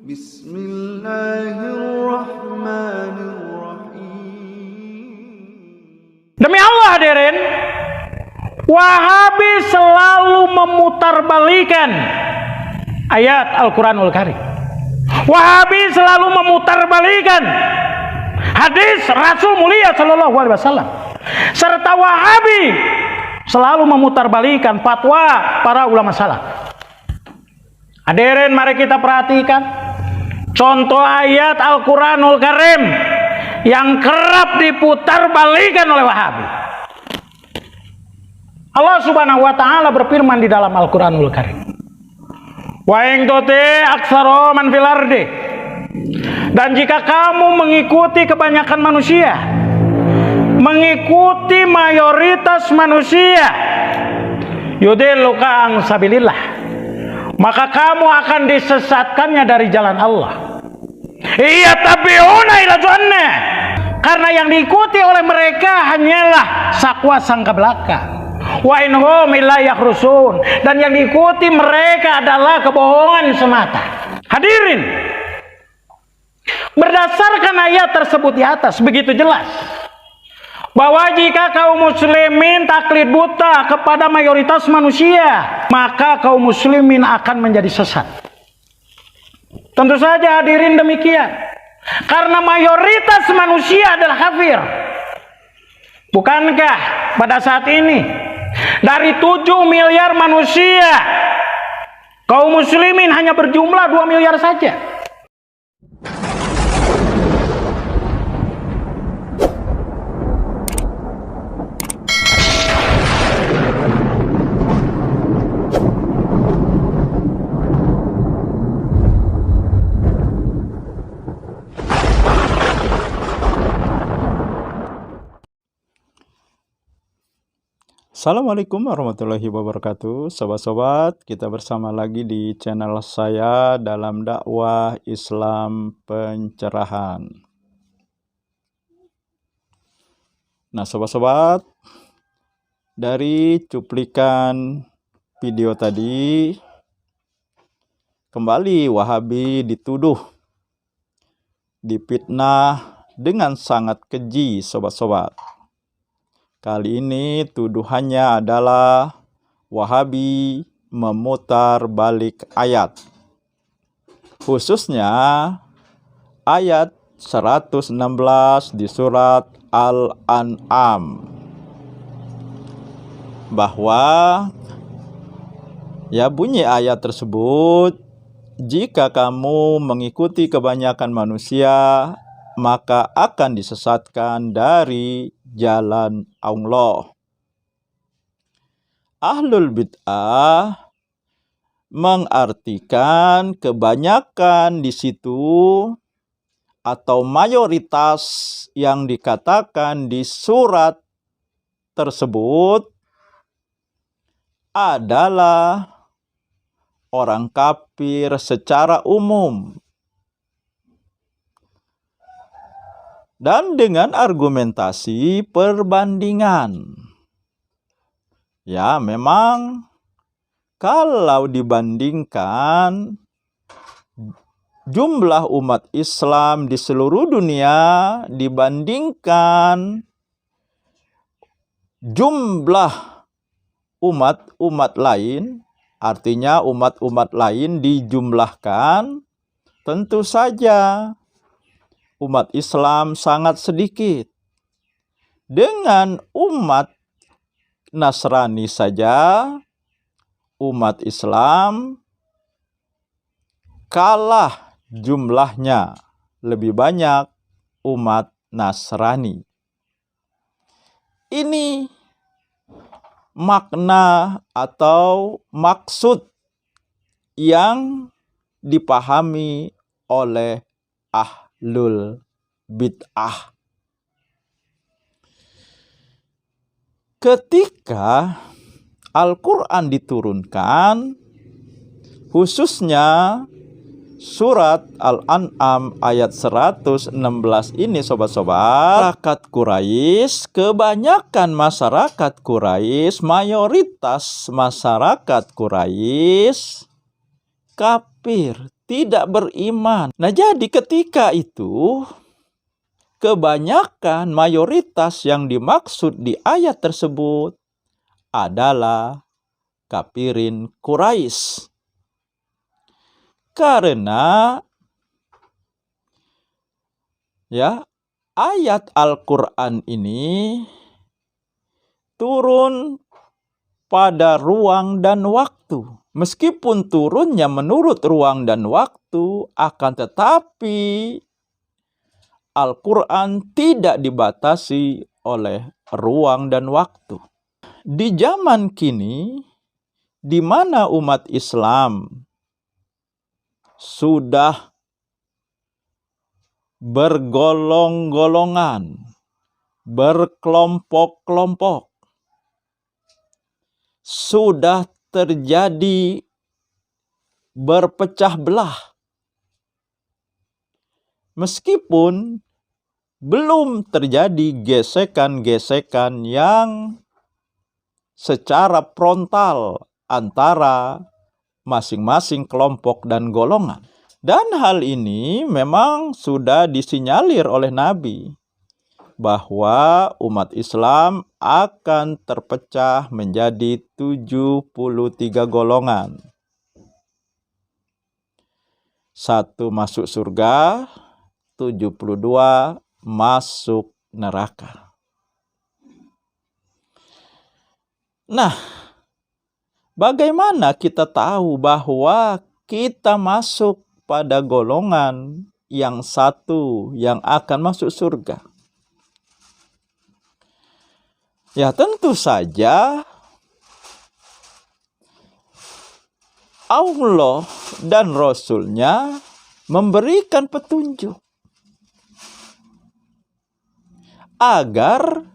Bismillahirrahmanirrahim. Demi Allah hadirin, Wahabi selalu memutarbalikan ayat Al-Quranul Karim. Wahabi selalu memutarbalikan hadis Rasul mulia Shallallahu Alaihi Wasallam. Serta Wahabi selalu memutarbalikan fatwa para ulama salaf. Hadirin, mari kita perhatikan contoh ayat Al-Quranul Karim yang kerap diputarbalikan oleh Wahabi. Allah Subhanahu wa taala berfirman di dalam Al-Quranul Karim, wa in tuti aktsara man fil ardi, dan jika kamu mengikuti kebanyakan manusia, mengikuti mayoritas manusia, yudilluka an sabilillah, maka kamu akan disesatkannya dari jalan Allah. Iya tabi'una ila dhanna, karena yang diikuti oleh mereka hanyalah sakwa sangka belaka. Wa inhum illa yakhrusun, dan yang diikuti mereka adalah kebohongan semata. Hadirin, berdasarkan ayat tersebut di atas begitu jelas bahwa jika kaum muslimin taklid buta kepada mayoritas manusia, maka kaum muslimin akan menjadi sesat. Tentu saja hadirin demikian, karena mayoritas manusia adalah kafir. Bukankah pada saat ini dari 7 miliar manusia, kaum muslimin hanya berjumlah 2 miliar saja? Assalamualaikum warahmatullahi wabarakatuh. Sobat-sobat, kita bersama lagi di channel saya dalam dakwah Islam pencerahan. Nah sobat-sobat, dari cuplikan video tadi, kembali Wahabi dituduh, difitnah dengan sangat keji sobat-sobat. Kali ini tuduhannya adalah Wahabi memutar balik ayat, khususnya ayat 116 di surat Al-An'am, bahwa ya bunyi ayat tersebut, jika kamu mengikuti kebanyakan manusia, maka akan disesatkan dari jalan Allah. Ahlul bid'ah mengartikan kebanyakan di situ atau mayoritas yang dikatakan di surat tersebut adalah orang kafir secara umum. Dan dengan argumentasi perbandingan. Ya, memang kalau dibandingkan jumlah umat Islam di seluruh dunia dibandingkan jumlah umat-umat lain, artinya umat-umat lain dijumlahkan, tentu saja umat Islam sangat sedikit. Dengan umat Nasrani saja, umat Islam kalah jumlahnya, lebih banyak umat Nasrani. Ini makna atau maksud yang dipahami oleh ahlul bid'ah. Ketika Al-Quran diturunkan, khususnya surat Al-An'am ayat 116 ini sobat-sobat, masyarakat Quraisy, kebanyakan masyarakat Quraisy, mayoritas masyarakat Quraisy kafir, tidak beriman. Nah, jadi ketika itu kebanyakan mayoritas yang dimaksud di ayat tersebut adalah kafirin Quraisy. Karena ayat Al-Qur'an ini turun pada ruang dan waktu. Meskipun turunnya menurut ruang dan waktu, akan tetapi Al-Quran tidak dibatasi oleh ruang dan waktu. Di zaman kini, di mana umat Islam sudah bergolong-golongan, berkelompok-kelompok, sudah terjadi berpecah belah. Meskipun belum terjadi gesekan-gesekan yang secara frontal antara masing-masing kelompok dan golongan. Dan hal ini memang sudah disinyalir oleh Nabi bahwa umat Islam akan terpecah menjadi 73 golongan. 1 masuk surga, 72 masuk neraka. Nah, bagaimana kita tahu bahwa kita masuk pada golongan yang satu yang akan masuk surga? Ya, tentu saja Allah dan Rasul-Nya memberikan petunjuk agar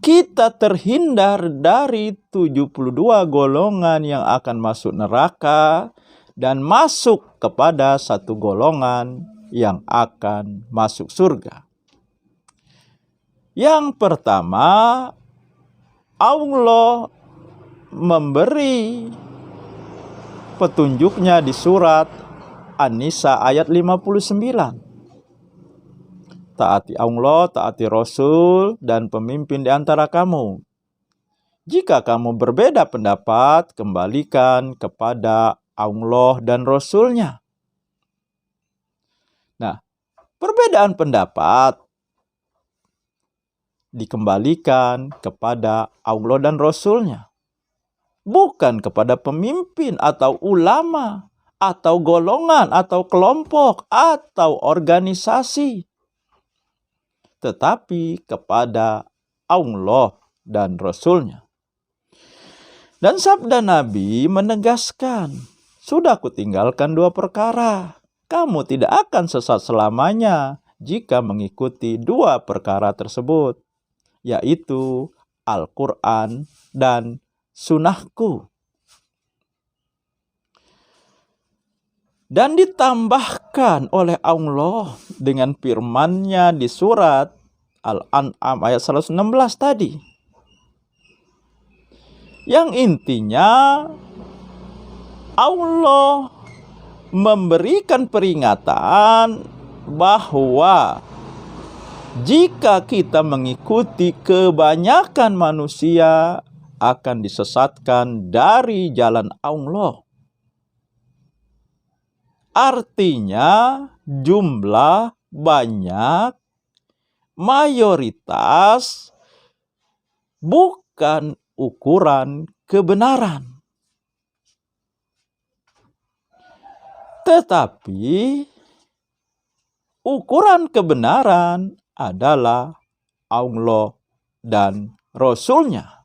kita terhindar dari 72 golongan yang akan masuk neraka dan masuk kepada satu golongan yang akan masuk surga. Yang pertama, Allah memberi petunjuknya di surat An-Nisa ayat 59. Taati Allah, taati Rasul, dan pemimpin di antara kamu. Jika kamu berbeda pendapat, kembalikan kepada Allah dan Rasul-Nya. Nah, perbedaan pendapat dikembalikan kepada Allah dan Rasul-Nya. Bukan kepada pemimpin atau ulama, atau golongan, atau kelompok, atau organisasi. Tetapi kepada Allah dan Rasul-Nya. Dan sabda Nabi menegaskan, sudah kutinggalkan 2 perkara. Kamu tidak akan sesat selamanya jika mengikuti 2 perkara tersebut, yaitu Al-Quran dan Sunnahku. Dan ditambahkan oleh Allah dengan firman-Nya di surat Al-An'am ayat 116 tadi. Yang intinya Allah memberikan peringatan bahwa jika kita mengikuti kebanyakan manusia akan disesatkan dari jalan Allah. Artinya jumlah banyak, mayoritas bukan ukuran kebenaran. Tetapi ukuran kebenaran adalah Allah dan Rasul-Nya.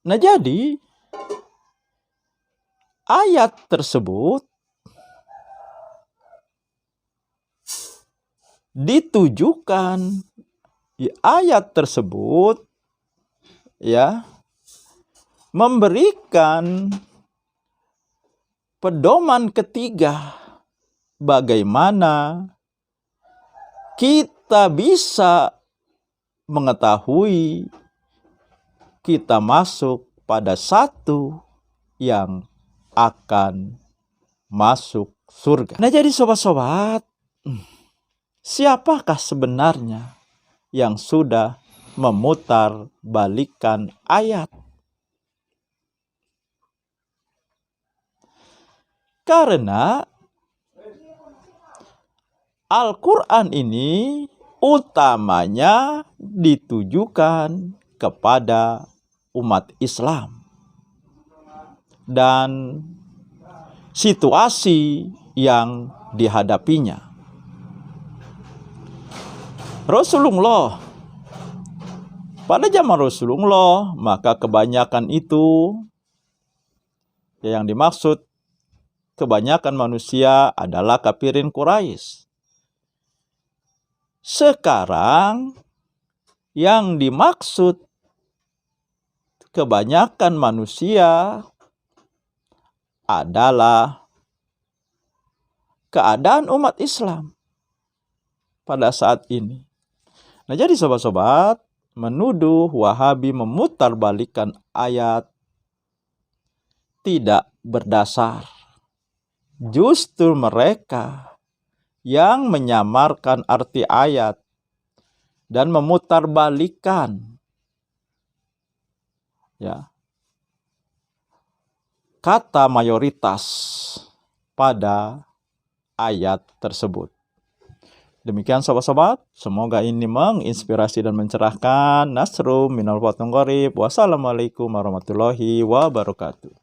Nah, jadi ayat tersebut ditujukan, ayat tersebut memberikan pedoman ketiga bagaimana kita bisa mengetahui kita masuk pada satu yang akan masuk surga. Nah, jadi sobat-sobat, siapakah sebenarnya yang sudah memutar balikan ayat? Karena Al-Quran ini utamanya ditujukan kepada umat Islam dan situasi yang dihadapinya. Rasulullah, pada zaman Rasulullah, maka kebanyakan itu, yang dimaksud kebanyakan manusia adalah kafirin Quraisy. Sekarang yang dimaksud kebanyakan manusia adalah keadaan umat Islam pada saat ini. Nah, jadi sobat-sobat, menuduh Wahabi memutarbalikkan ayat tidak berdasar. Justru mereka yang menyamarkan arti ayat dan memutarbalikkan kata mayoritas pada ayat tersebut. Demikian sobat-sobat, semoga ini menginspirasi dan mencerahkan. Nasrum minal fathun qarib. Wassalamualaikum warahmatullahi wabarakatuh.